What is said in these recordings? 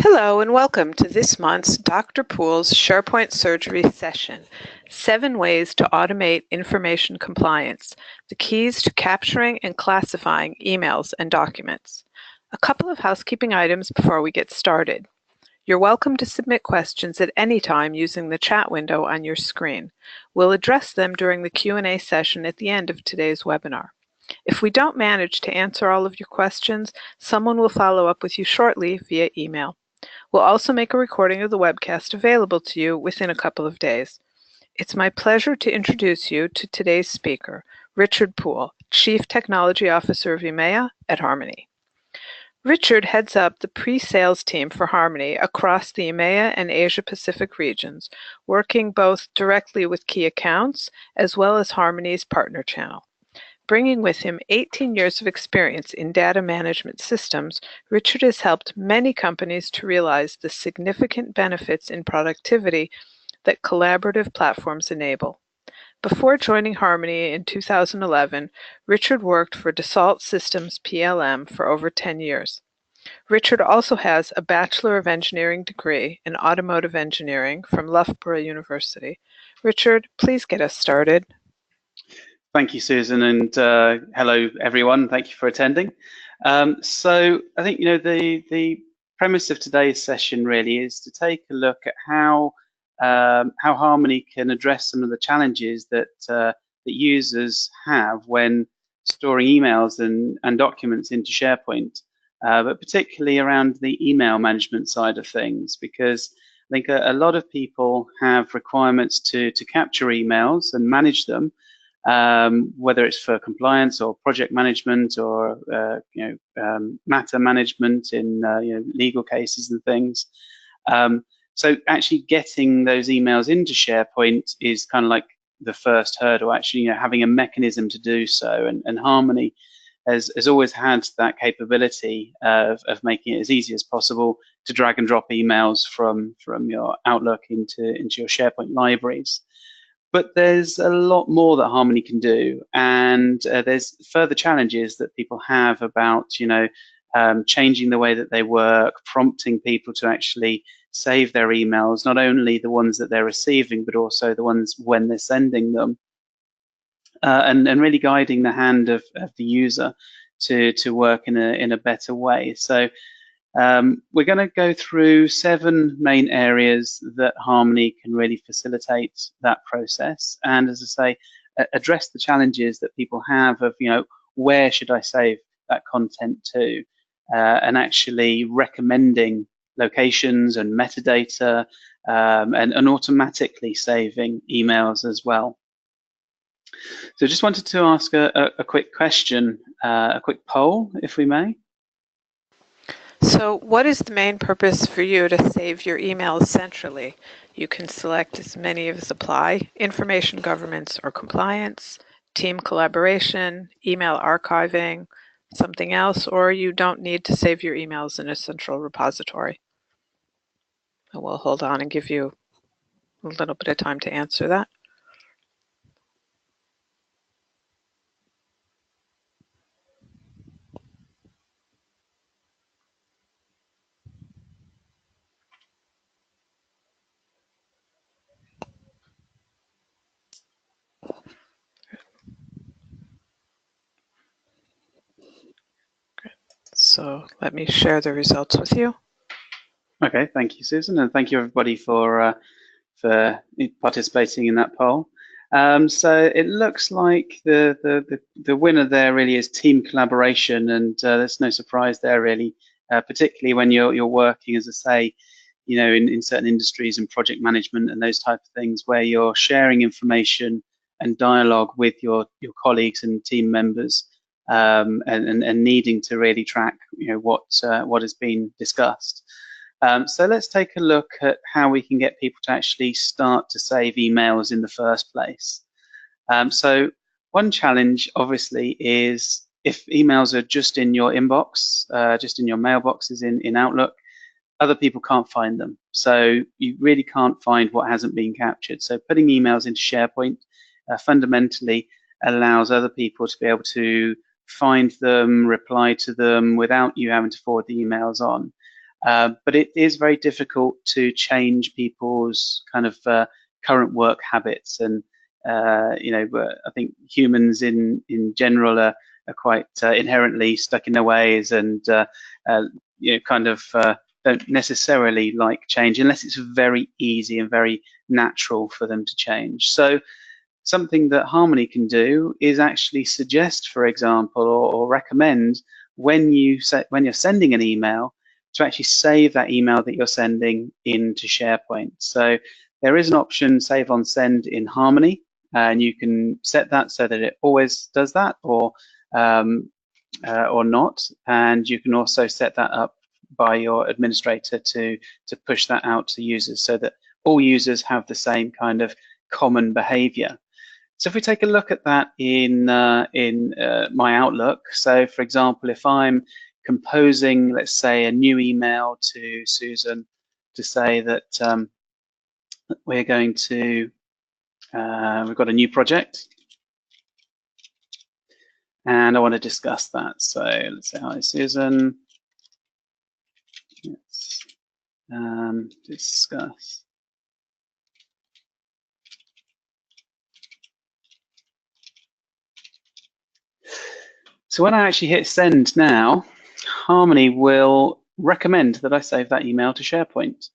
Hello and welcome to this month's Dr. Pool's SharePoint Surgery session, 7 Ways to Automate Information Compliance, the keys to capturing and classifying emails and documents. A couple of housekeeping items before we get started. You're welcome to submit questions at any time using the chat window on your screen. We'll address them during the Q&A session at the end of today's webinar. If we don't manage to answer all of your questions, someone will follow up with you shortly via email. We'll also make a recording of the webcast available to you within a couple of days. It's my pleasure to introduce you to today's speaker, Richard Pool, Chief Technology Officer of EMEA at Harmony. Richard heads up the pre-sales team for Harmony across the EMEA and Asia Pacific regions, working both directly with key accounts as well as Harmony's partner channel. Bringing with him 18 years of experience in data management systems, Richard has helped many companies to realize the significant benefits in productivity that collaborative platforms enable. Before joining Harmony in 2011, Richard worked for Dassault Systems PLM for over 10 years. Richard also has a Bachelor of Engineering degree in Automotive Engineering from Loughborough University. Richard, please get us started. Thank you, Susan, and hello, everyone. Thank you for attending. So I think the premise of today's session really is to take a look at how Harmony can address some of the challenges that that users have when storing emails and documents into SharePoint, but particularly around the email management side of things, because I think a lot of people have requirements to capture emails and manage them. Whether it's for compliance or project management or matter management in legal cases and things. So actually getting those emails into SharePoint is kind of like the first hurdle. Actually, having a mechanism to do so, and Harmony has always had that capability of making it as easy as possible to drag and drop emails from your Outlook into your SharePoint libraries. But there's a lot more that Harmony can do, and there's further challenges that people have about, changing the way that they work, prompting people to actually save their emails, not only the ones that they're receiving, but also the ones when they're sending them, and really guiding the hand of the user to work in a better way. So we're going to go through 7 main areas that Harmony can really facilitate that process, and as I say, address the challenges that people have of, where should I save that content to, and actually recommending locations and metadata, and automatically saving emails as well. So just wanted to ask a quick question, a quick poll, if we may. So what is the main purpose for you to save your emails centrally? You can select as many as apply: information governance or compliance, team collaboration, email archiving, something else, or you don't need to save your emails in a central repository. And we'll hold on and give you a little bit of time to answer that. So let me share the results with you. Okay, thank you, Susan, and thank you everybody for participating in that poll. So it looks like the winner there really is team collaboration, and there's no surprise there really, particularly when you're working, as I say, in certain industries and project management and those type of things, where you're sharing information and dialogue with your colleagues and team members, and needing to really track what has been discussed. So let's take a look at how we can get people to actually start to save emails in the first place. So one challenge obviously is if emails are just in your inbox, just in your mailboxes in Outlook, other people can't find them. So you really can't find what hasn't been captured. So putting emails into SharePoint fundamentally allows other people to be able to find them, reply to them without you having to forward the emails on. but it is very difficult to change people's kind of current work habits. And I think humans in general are quite inherently stuck in their ways, and kind of don't necessarily like change unless it's very easy and very natural for them to change. So something that Harmony can do is actually suggest, for example, or recommend when you're sending an email to actually save that email that you're sending into SharePoint. So there is an option, Save on Send, in Harmony, and you can set that so that it always does that, or not. And you can also set that up by your administrator to push that out to users so that all users have the same kind of common behavior. So if we take a look at that in my Outlook, so for example, if I'm composing, let's say, a new email to Susan to say that we're going to, we've got a new project and I want to discuss that. So let's say, hi Susan, let's discuss. So when I actually hit send now, Harmony will recommend that I save that email to SharePoint.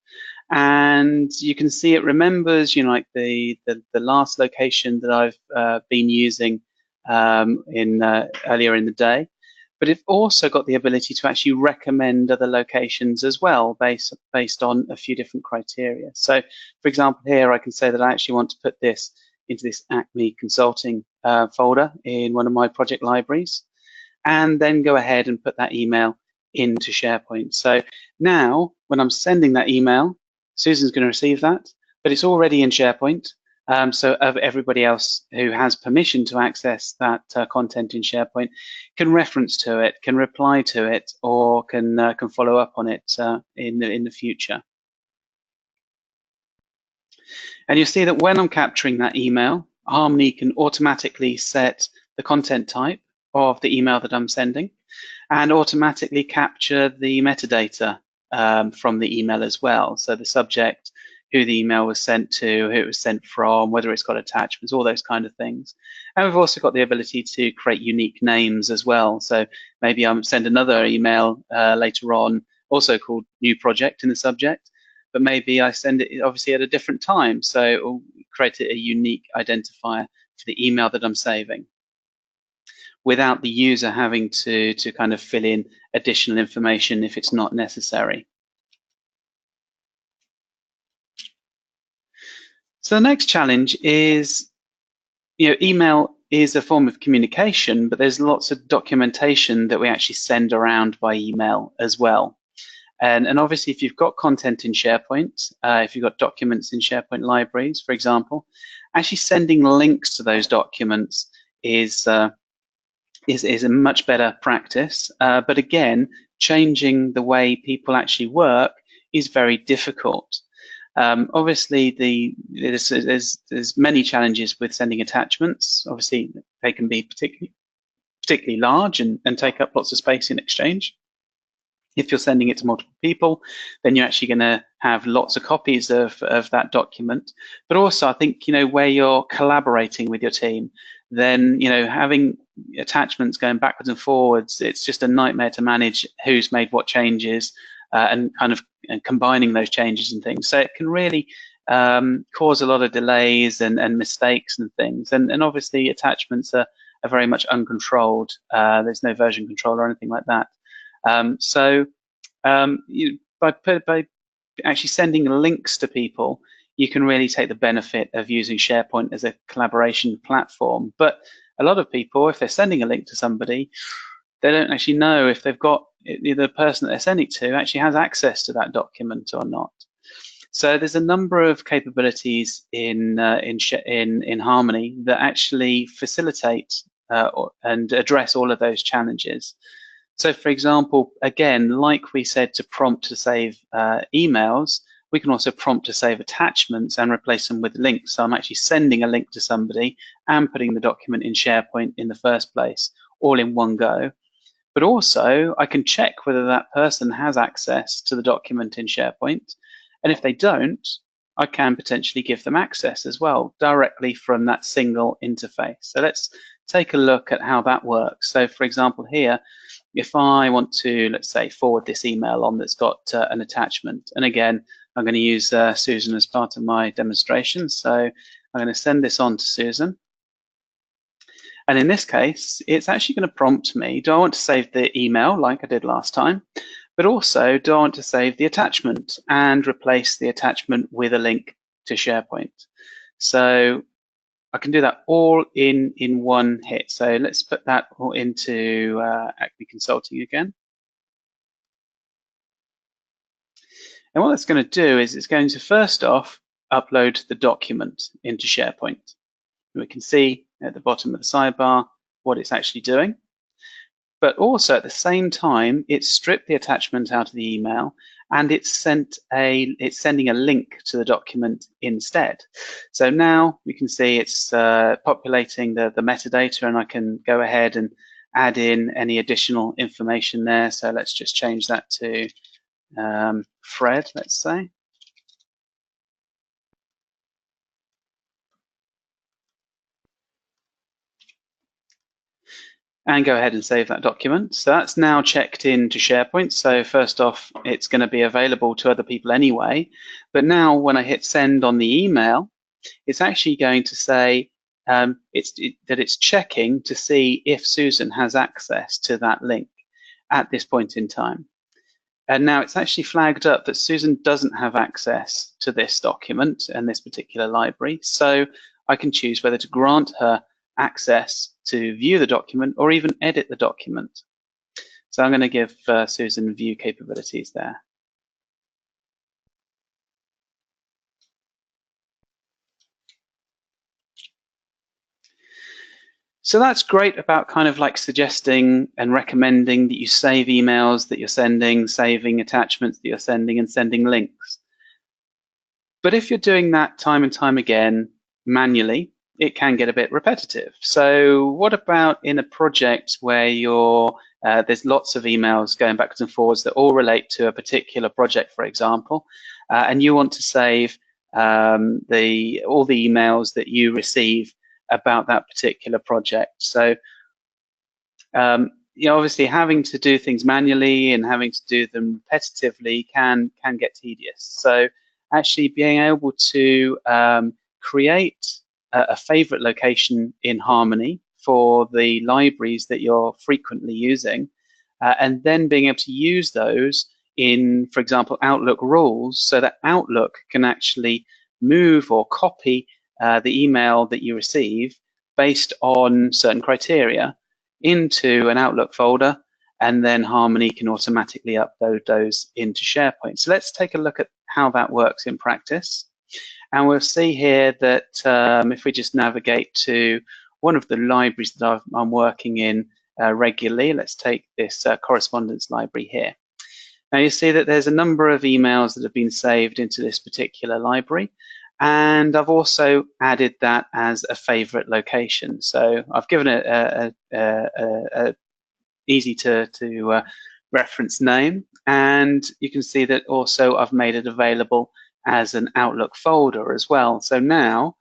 And you can see it remembers, like the last location that I've been using earlier in the day. But it's also got the ability to actually recommend other locations as well, based on a few different criteria. So, for example, here I can say that I actually want to put this into this Acme Consulting folder in one of my project libraries, and then go ahead and put that email into SharePoint. So now, when I'm sending that email, Susan's going to receive that, but it's already in SharePoint. So everybody else who has permission to access that content in SharePoint can reference to it, can reply to it, or can follow up on it in the future. And you'll see that when I'm capturing that email, Harmony can automatically set the content type of the email that I'm sending, and automatically capture the metadata from the email as well. So the subject, who the email was sent to, who it was sent from, whether it's got attachments, all those kind of things. And we've also got the ability to create unique names as well. So maybe I'll send another email later on, also called new project in the subject, but maybe I send it obviously at a different time. So it will create a unique identifier for the email that I'm saving, without the user having to kind of fill in additional information if it's not necessary. So the next challenge is, email is a form of communication, but there's lots of documentation that we actually send around by email as well. And obviously, if you've got content in SharePoint, if you've got documents in SharePoint libraries, for example, actually sending links to those documents is a much better practice. But again, changing the way people actually work is very difficult. Obviously, there's many challenges with sending attachments. Obviously, they can be particularly large and take up lots of space in Exchange. If you're sending it to multiple people, then you're actually going to have lots of copies of that document. But also, I think, where you're collaborating with your team, then, having attachments going backwards and forwards, it's just a nightmare to manage who's made what changes and kind of combining those changes and things. So it can really cause a lot of delays and mistakes and things. And obviously, attachments are very much uncontrolled. There's no version control or anything like that. By actually sending links to people, you can really take the benefit of using SharePoint as a collaboration platform. But a lot of people, if they're sending a link to somebody, they don't actually know if they've got the person that they're sending to actually has access to that document or not. So there's a number of capabilities in Harmony that actually facilitate and address all of those challenges. So for example, again, like we said to prompt to save emails, we can also prompt to save attachments and replace them with links. So I'm actually sending a link to somebody and putting the document in SharePoint in the first place, all in one go. but also I can check whether that person has access to the document in SharePoint. And if they don't, I can potentially give them access as well directly from that single interface. So let's take a look at how that works. So for example here, if I want to, let's say, forward this email on that's got an attachment, and again, I'm going to use Susan as part of my demonstration. So I'm going to send this on to Susan. And in this case, it's actually going to prompt me, do I want to save the email like I did last time? But also, do I want to save the attachment and replace the attachment with a link to SharePoint? So I can do that all in one hit. So let's put that all into Acme Consulting again. And what that's going to do is it's going to first off upload the document into SharePoint. And we can see at the bottom of the sidebar what it's actually doing. But also at the same time, it's stripped the attachment out of the email and it's sending a link to the document instead. So now we can see it's populating the metadata, and I can go ahead and add in any additional information there. So let's just change that to Fred, let's say. And go ahead and save that document. So that's now checked into SharePoint. So first off, it's going to be available to other people anyway. But now when I hit send on the email, it's actually going to say that it's checking to see if Susan has access to that link at this point in time. And now it's actually flagged up that Susan doesn't have access to this document and this particular library. So I can choose whether to grant her access to view the document or even edit the document. So I'm going to give Susan view capabilities there. So that's great about kind of like suggesting and recommending that you save emails that you're sending, saving attachments that you're sending, and sending links. But if you're doing that time and time again manually, it can get a bit repetitive. So what about in a project where there's lots of emails going backwards and forwards that all relate to a particular project, for example, and you want to save all the emails that you receive about that particular project. So obviously having to do things manually and having to do them repetitively can get tedious. So actually being able to create a favorite location in Harmony for the libraries that you're frequently using, and then being able to use those in, for example, Outlook rules, so that Outlook can actually move or copy the email that you receive based on certain criteria into an Outlook folder, and then Harmony can automatically upload those into SharePoint. So let's take a look at how that works in practice. And we'll see here that if we just navigate to one of the libraries that I'm working in regularly, let's take this correspondence library here. Now you see that there's a number of emails that have been saved into this particular library, and I've also added that as a favorite location. So I've given it a easy to reference name, and you can see that also I've made it available as an Outlook folder as well. So now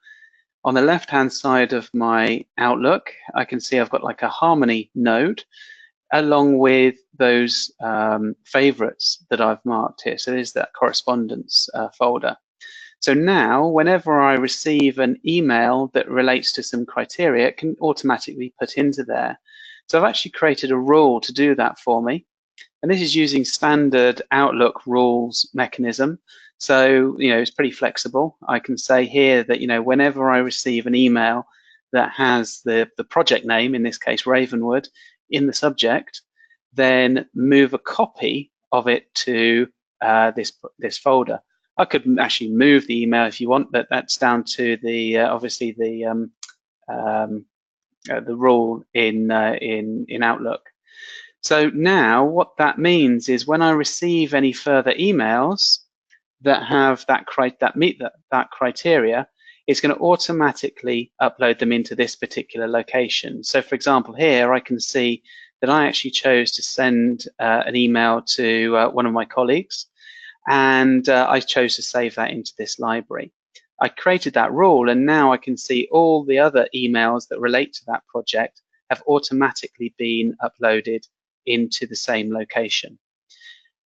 on the left hand side of my Outlook, I can see I've got like a Harmony node along with those favorites that I've marked here. So there's that correspondence folder. So now whenever I receive an email that relates to some criteria, it can automatically put into there. So I've actually created a rule to do that for me. And this is using standard Outlook rules mechanism. So, it's pretty flexible. I can say here that, whenever I receive an email that has the project name, in this case, Ravenwood, in the subject, then move a copy of it to this folder. I could actually move the email if you want, but that's down to the obviously the rule in Outlook. So now what that means is when I receive any further emails that have that meet that criteria, it's going to automatically upload them into this particular location. So for example, here I can see that I actually chose to send an email to one of my colleagues, and I chose to save that into this library. I created that rule, and now I can see all the other emails that relate to that project have automatically been uploaded into the same location.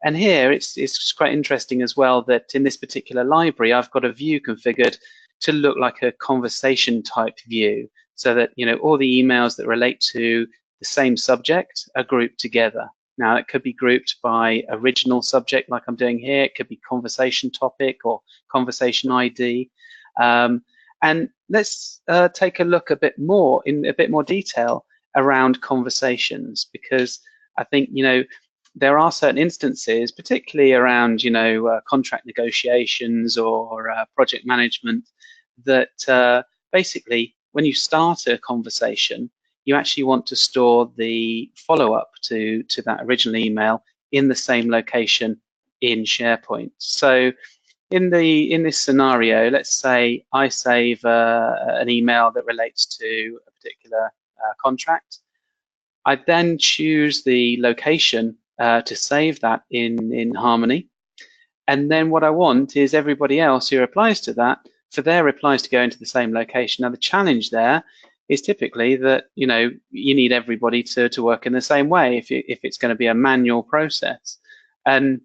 And here it's quite interesting as well that in this particular library, I've got a view configured to look like a conversation type view, so that all the emails that relate to the same subject are grouped together. Now, it could be grouped by original subject like I'm doing here. It could be conversation topic or conversation ID. And let's take a look in a bit more detail around conversations, because I think, there are certain instances, particularly around, contract negotiations or project management, that basically when you start a conversation, you actually want to store the follow-up to that original email in the same location in SharePoint. So in this scenario, let's say I save an email that relates to a particular contract. I then choose the location to save that in Harmony. And then what I want is everybody else who replies to that, for their replies to go into the same location. Now, the challenge there is typically that, you need everybody to work in the same way if it's going to be a manual process. And,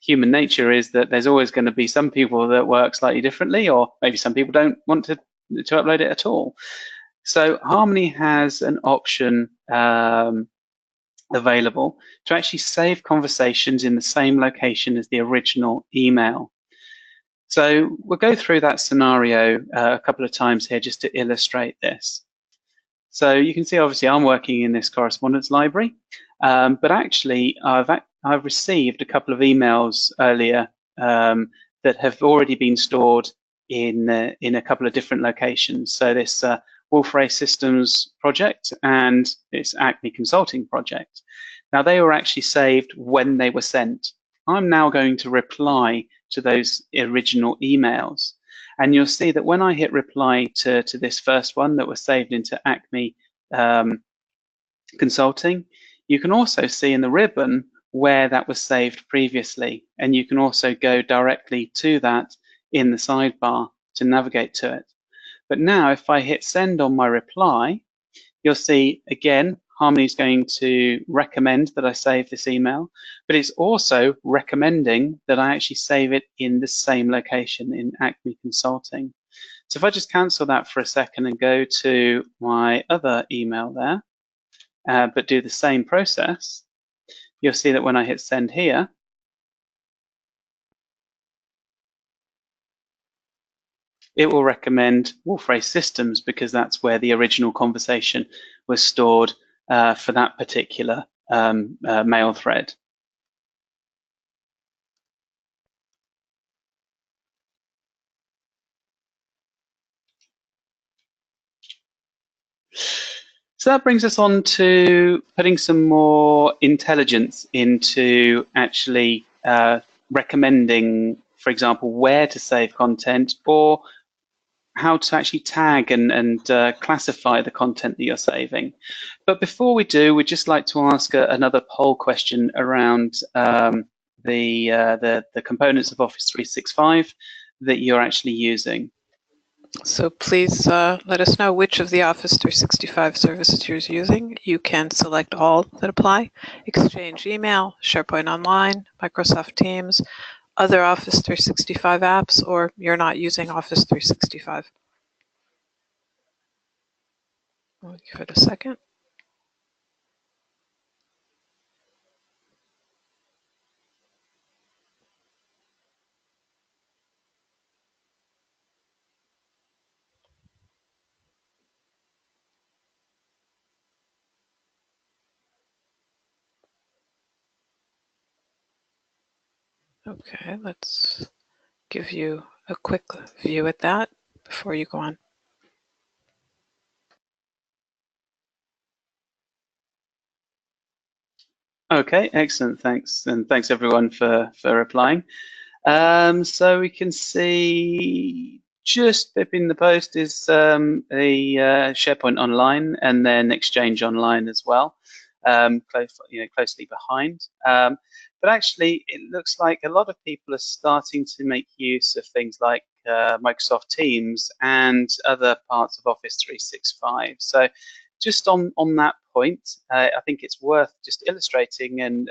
human nature is that there's always going to be some people that work slightly differently, or maybe some people don't want to upload it at all. So Harmony has an option available to actually save conversations in the same location as the original email. So we'll go through that scenario a couple of times here just to illustrate this. So you can see, obviously, I'm working in this correspondence library, but actually I've received a couple of emails earlier that have already been stored in a couple of different locations. So this Wolf-Ray Systems project and its Acme Consulting project. Now, they were actually saved when they were sent. I'm now going to reply to those original emails. And you'll see that when I hit reply to this first one that was saved into Acme Consulting, you can also see in the ribbon where that was saved previously. And you can also go directly to that in the sidebar to navigate to it. But now if I hit send on my reply, you'll see again, Harmony is going to recommend that I save this email, but it's also recommending that I actually save it in the same location in Acme Consulting. So if I just cancel that for a second and go to my other email there, but do the same process, you'll see that when I hit send here, it will recommend Wolf-Ray Systems because that's where the original conversation was stored for that particular mail thread. So that brings us on to putting some more intelligence into actually recommending, for example, where to save content or how to actually tag and classify the content that you're saving. But before we do, we'd just like to ask another poll question around the components of Office 365 that you're actually using. So please let us know which of the Office 365 services you're using. You can select all that apply: Exchange Email, SharePoint Online, Microsoft Teams, other Office 365 apps, or you're not using Office 365. I'll give it a second. Okay, let's give you a quick view at that before you go on. Okay, excellent, thanks. And thanks everyone for replying. So we can see just in the post is a SharePoint Online and then Exchange Online as well, closely behind. But actually, it looks like a lot of people are starting to make use of things like Microsoft Teams and other parts of Office 365. So just on that point, I think it's worth just illustrating and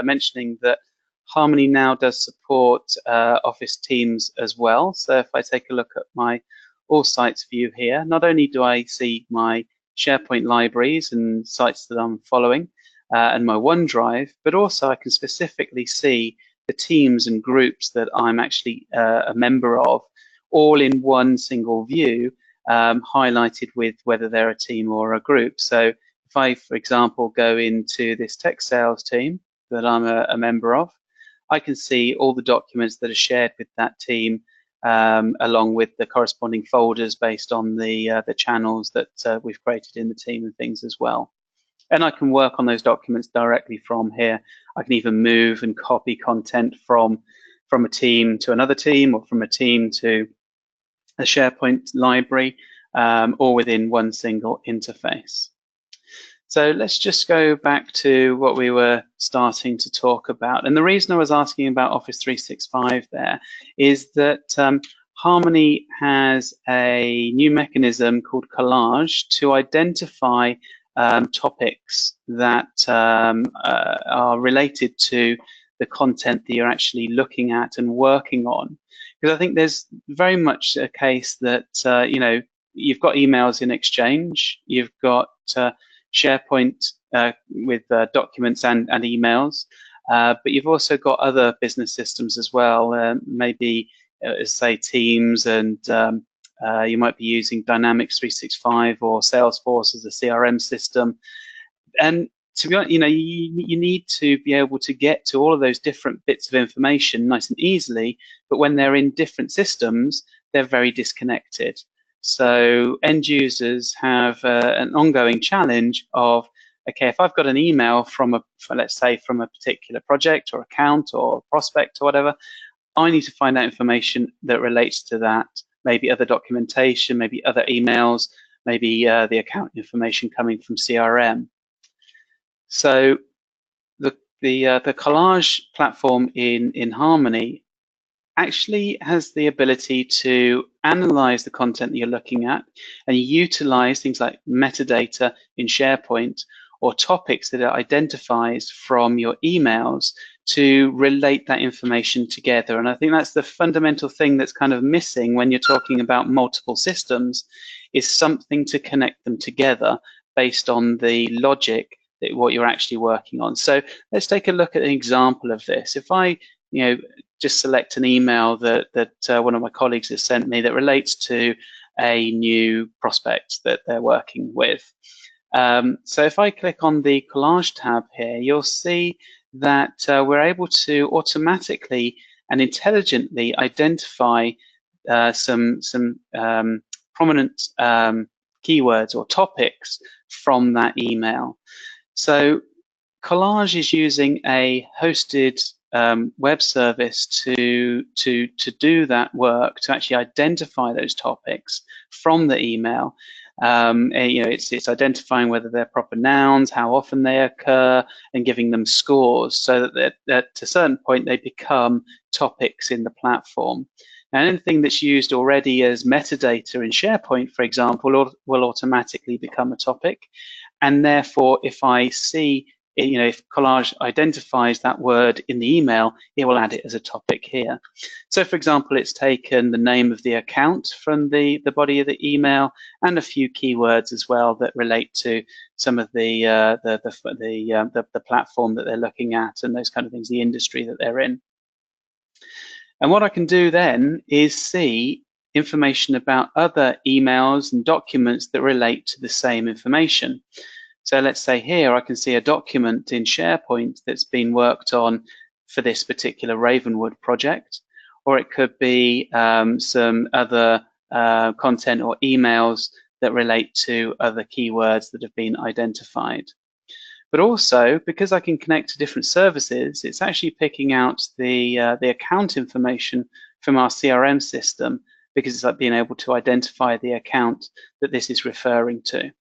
mentioning that Harmony now does support Office Teams as well. So if I take a look at my All Sites view here, not only do I see my SharePoint libraries and sites that I'm following and my OneDrive, but also I can specifically see the teams and groups that I'm actually a member of, all in one single view, highlighted with whether they're a team or a group. So if I, for example, go into this tech sales team that I'm a member of, I can see all the documents that are shared with that team, along with the corresponding folders based on the channels that we've created in the team and things as well. And I can work on those documents directly from here. I can even move and copy content from a team to another team, or from a team to a SharePoint library, all within one single interface. So let's just go back to what we were starting to talk about. And the reason I was asking about Office 365 there is that Harmony has a new mechanism called Collage to identify topics that are related to the content that you're actually looking at and working on. Because I think there's very much a case that, you've got emails in Exchange, you've got SharePoint with documents and emails, but you've also got other business systems as well, maybe say Teams, and you might be using Dynamics 365 or Salesforce as a CRM system. And to be honest, you need to be able to get to all of those different bits of information nice and easily, but when they're in different systems, they're very disconnected. So end users have an ongoing challenge of, okay, if I've got an email let's say from a particular project or account or prospect or whatever, I need to find out information that relates to that, maybe other documentation, maybe other emails, maybe the account information coming from CRM. So the Collage platform in Harmony actually has the ability to analyze the content that you're looking at and utilize things like metadata in SharePoint or topics that it identifies from your emails to relate that information together. And I think that's the fundamental thing that's kind of missing when you're talking about multiple systems, is something to connect them together based on the logic that what you're actually working on. So let's take a look at an example of this. If I just select an email that one of my colleagues has sent me that relates to a new prospect that they're working with. So if I click on the Collage tab here, you'll see that we're able to automatically and intelligently identify some prominent keywords or topics from that email. So Collage is using a hosted web service to do that work, to actually identify those topics from the email. It's identifying whether they're proper nouns, how often they occur, and giving them scores so that at a certain point they become topics in the platform. Now, anything that's used already as metadata in SharePoint, for example, will automatically become a topic. And therefore, if I see, if Collage identifies that word in the email, it will add it as a topic here. So, for example, it's taken the name of the account from the body of the email and a few keywords as well that relate to some of the platform that they're looking at and those kind of things, the industry that they're in. And what I can do then is see information about other emails and documents that relate to the same information. So let's say here I can see a document in SharePoint that's been worked on for this particular Ravenwood project, or it could be some other content or emails that relate to other keywords that have been identified. But also, because I can connect to different services, it's actually picking out the account information from our CRM system because it's like being able to identify the account that this is referring to.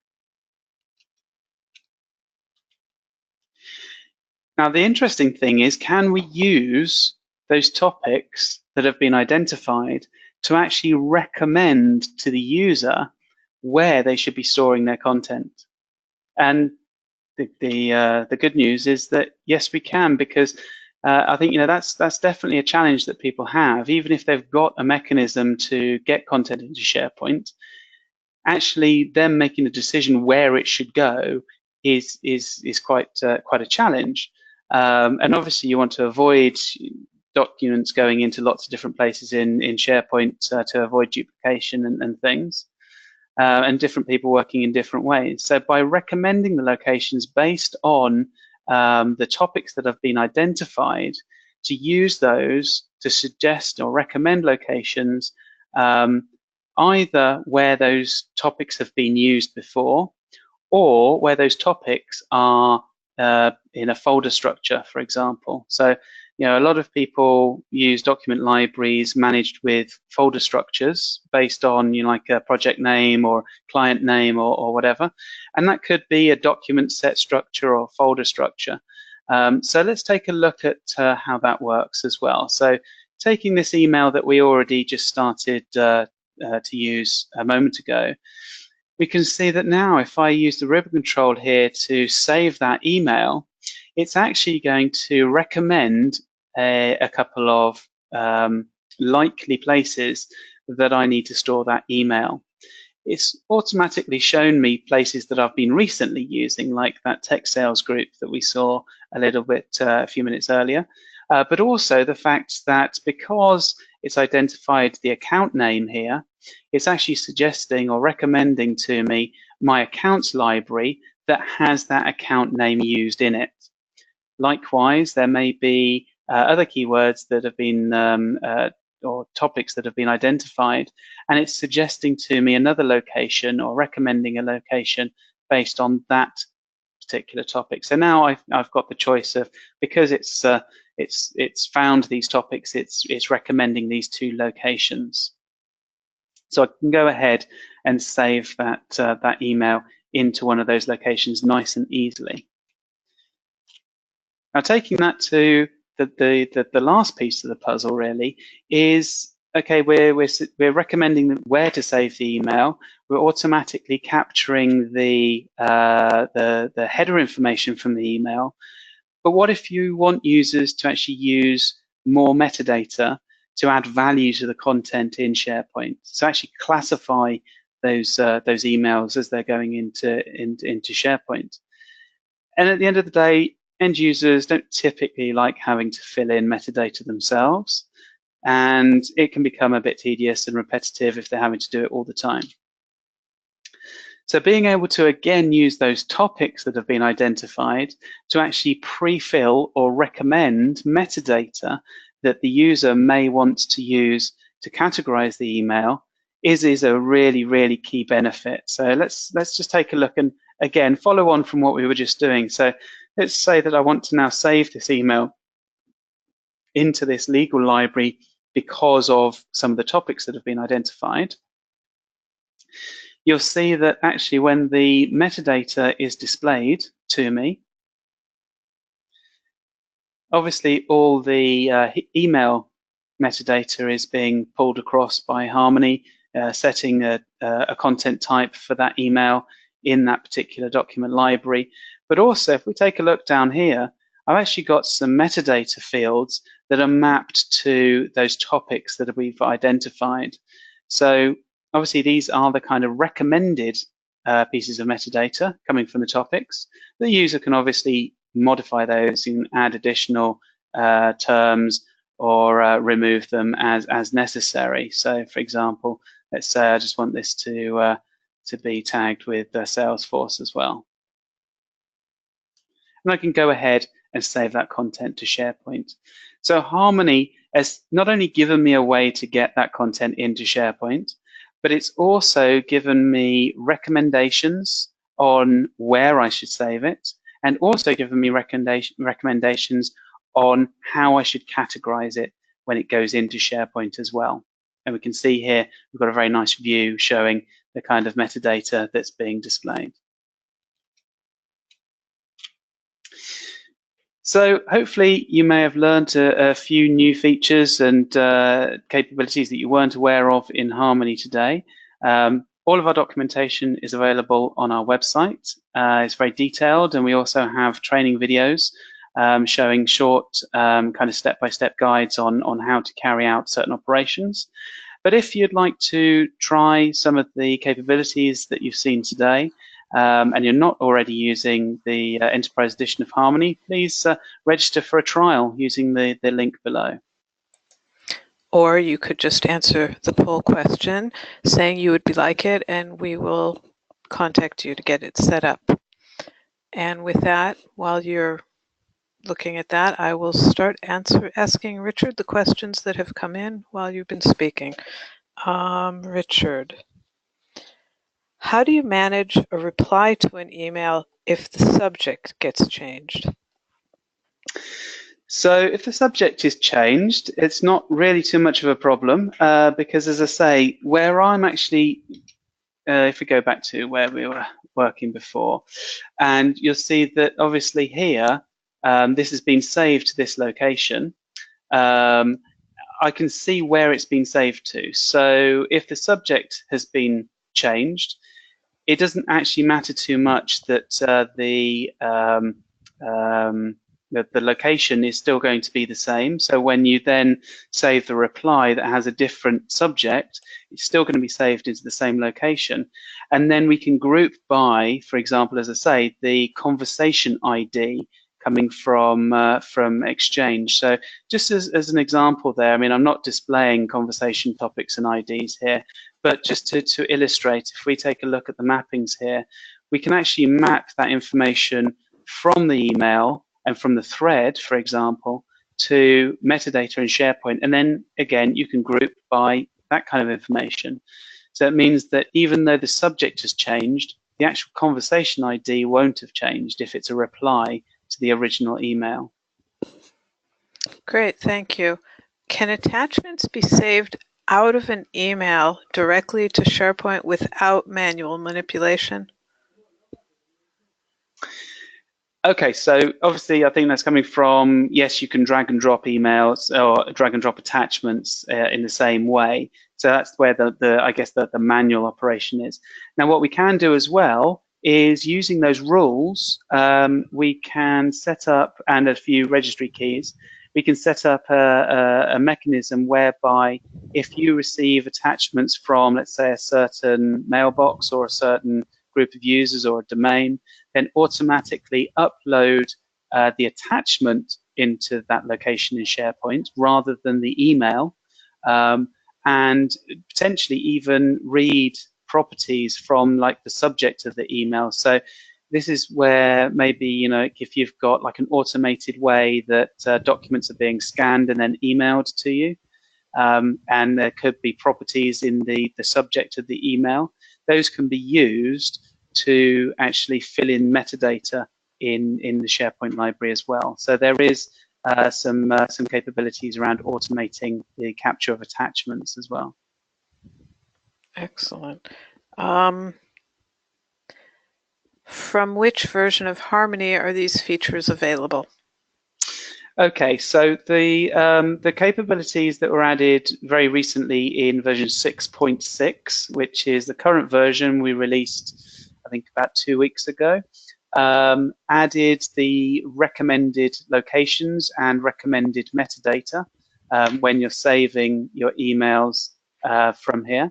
Now, the interesting thing is, can we use those topics that have been identified to actually recommend to the user where they should be storing their content? And the good news is that yes, we can, because I think that's definitely a challenge that people have, even if they've got a mechanism to get content into SharePoint. Actually, them making the decision where it should go is quite a challenge. And obviously, you want to avoid documents going into lots of different places in SharePoint to avoid duplication and things. And different people working in different ways. So by recommending the locations based on the topics that have been identified, to use those to suggest or recommend locations either where those topics have been used before, or where those topics are in a folder structure, for example. So, a lot of people use document libraries managed with folder structures based on, like a project name or client name or whatever. And that could be a document set structure or folder structure. So let's take a look at how that works as well. So taking this email that we already just started to use a moment ago, we can see that now if I use the ribbon control here to save that email, it's actually going to recommend a couple of likely places that I need to store that email. It's automatically shown me places that I've been recently using, like that tech sales group that we saw a little bit a few minutes earlier, but also the fact that because it's identified the account name here, it's actually suggesting or recommending to me my accounts library that has that account name used in it. Likewise, there may be other keywords that have been or topics that have been identified, and it's suggesting to me another location or recommending a location based on that particular topic. So now I've got the choice of, because it's found these topics, it's recommending these two locations. So I can go ahead and save that email into one of those locations nice and easily. Now, taking that to the last piece of the puzzle really is, okay, we're recommending where to save the email. We're automatically capturing the header information from the email. But what if you want users to actually use more metadata to add value to the content in SharePoint, to actually classify those emails as they're going into SharePoint? And at the end of the day, end users don't typically like having to fill in metadata themselves, and it can become a bit tedious and repetitive if they're having to do it all the time. So being able to again use those topics that have been identified to actually pre-fill or recommend metadata that the user may want to use to categorize the email is a really, really key benefit. So let's just take a look and again follow on from what we were just doing. So let's say that I want to now save this email into this legal library because of some of the topics that have been identified. You'll see that actually when the metadata is displayed to me, obviously all the email metadata is being pulled across by Harmony, setting a content type for that email in that particular document library. But also, if we take a look down here, I've actually got some metadata fields that are mapped to those topics that we've identified. So obviously, these are the kind of recommended pieces of metadata coming from the topics. The user can obviously modify those and add additional terms or remove them as necessary. So, for example, let's say I just want this to be tagged with Salesforce as well. And I can go ahead and save that content to SharePoint. So Harmony has not only given me a way to get that content into SharePoint, but it's also given me recommendations on where I should save it, and also given me recommendations on how I should categorize it when it goes into SharePoint as well. And we can see here, we've got a very nice view showing the kind of metadata that's being displayed. So hopefully you may have learned a few new features and capabilities that you weren't aware of in Harmony today. All of our documentation is available on our website. It's very detailed, and we also have training videos showing short kind of step-by-step guides on how to carry out certain operations. But if you'd like to try some of the capabilities that you've seen today, and you're not already using the Enterprise Edition of Harmony, please register for a trial using the link below. Or you could just answer the poll question saying you would like it, and we will contact you to get it set up. And with that, while you're looking at that, I will start asking Richard the questions that have come in while you've been speaking. Richard, how do you manage a reply to an email if the subject gets changed? So if the subject is changed, it's not really too much of a problem because, as I say, where I'm actually, if we go back to where we were working before, and you'll see that obviously here, this has been saved to this location. I can see where it's been saved to. So if the subject has been changed, it doesn't actually matter too much that the location is still going to be the same. So when you then save the reply that has a different subject, it's still going to be saved into the same location. And then we can group by, for example, as I say, the conversation ID coming from Exchange. So just as an example there, I mean, I'm not displaying conversation topics and IDs here, but just to illustrate, if we take a look at the mappings here, we can actually map that information from the email and from the thread, for example, to metadata in SharePoint. And then again, you can group by that kind of information. So it means that even though the subject has changed, the actual conversation ID won't have changed if it's a reply to the original email. Great, thank you. Can attachments be saved out of an email directly to SharePoint without manual manipulation? Okay, so obviously I think that's coming from, yes, you can drag and drop emails or drag and drop attachments in the same way. So that's where I guess the manual operation is. Now what we can do as well is using those rules, we can set up, and a few registry keys, we can set up a mechanism whereby if you receive attachments from, let's say, a certain mailbox or a certain group of users or a domain, then automatically upload the attachment into that location in SharePoint rather than the email, and potentially even read properties from like the subject of the email. So this is where maybe, you know, if you've got like an automated way that documents are being scanned and then emailed to you, and there could be properties in the subject of the email, those can be used to actually fill in metadata in the SharePoint library as well. So there is some capabilities around automating the capture of attachments as well. Excellent. From which version of Harmony are these features available? Okay, so the capabilities that were added very recently in version 6.6, which is the current version we released, I think, about 2 weeks ago, added the recommended locations and recommended metadata when you're saving your emails from here,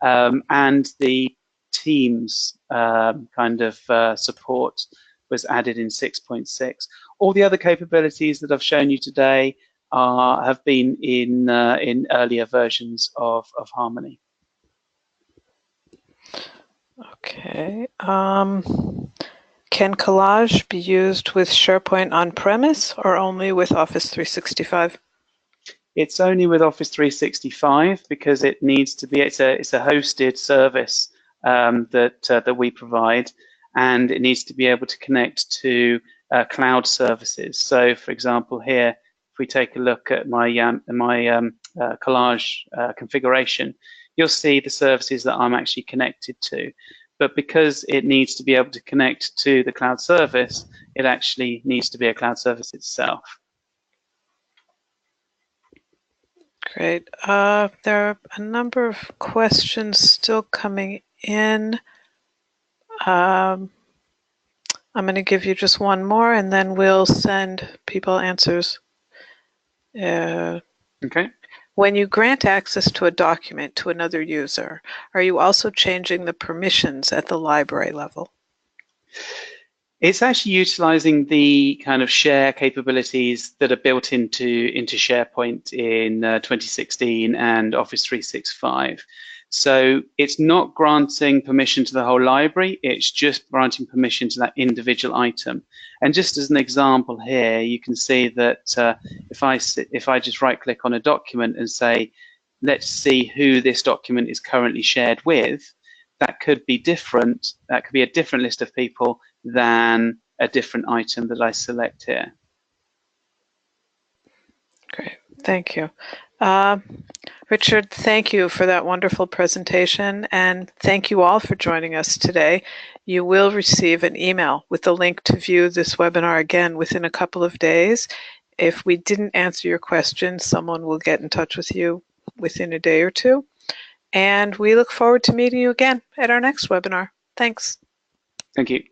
and the Teams kind of support was added in 6.6. All the other capabilities that I've shown you today have been in earlier versions of Harmony. Okay. Can collage be used with SharePoint on-premise or only with Office 365? It's only with Office 365 because it needs to be. It's a hosted service that we provide, and it needs to be able to connect to cloud services. So, for example, here, if we take a look at my collage configuration, you'll see the services that I'm actually connected to. But because it needs to be able to connect to the cloud service, it actually needs to be a cloud service itself. Great. There are a number of questions still coming in. I'm going to give you just one more, and then we'll send people answers. Okay. When you grant access to a document to another user, are you also changing the permissions at the library level? It's actually utilizing the kind of share capabilities that are built into SharePoint in 2016 and Office 365. So it's not granting permission to the whole library, it's just granting permission to that individual item. And just as an example here, you can see that if I just right click on a document and say, let's see who this document is currently shared with, that could be different. That could be a different list of people than a different item that I select here. Great, thank you. Richard, thank you for that wonderful presentation, and thank you all for joining us today. You will receive an email with the link to view this webinar again within a couple of days. If we didn't answer your question, someone will get in touch with you within a day or two. And we look forward to meeting you again at our next webinar. Thanks. Thank you.